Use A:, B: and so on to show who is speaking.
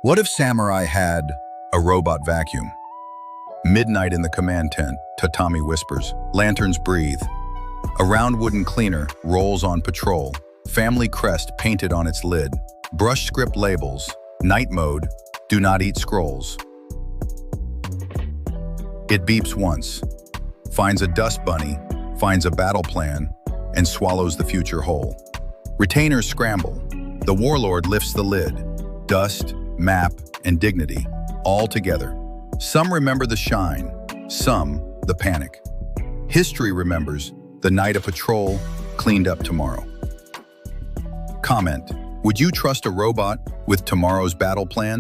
A: What if Samurai had a robot vacuum? Midnight in the command tent, Tatami whispers. Lanterns breathe. A round wooden cleaner rolls on patrol. Family crest painted on its lid. Brush script labels. Night mode. Do not eat scrolls. It beeps once. Finds a dust bunny. Finds a battle plan. And swallows the future whole. Retainers scramble. The warlord lifts the lid. Dust, map, and dignity, all together. Some remember the shine, some the panic. History remembers the night a patrol cleaned up tomorrow. Comment, would you trust a robot with tomorrow's battle plan?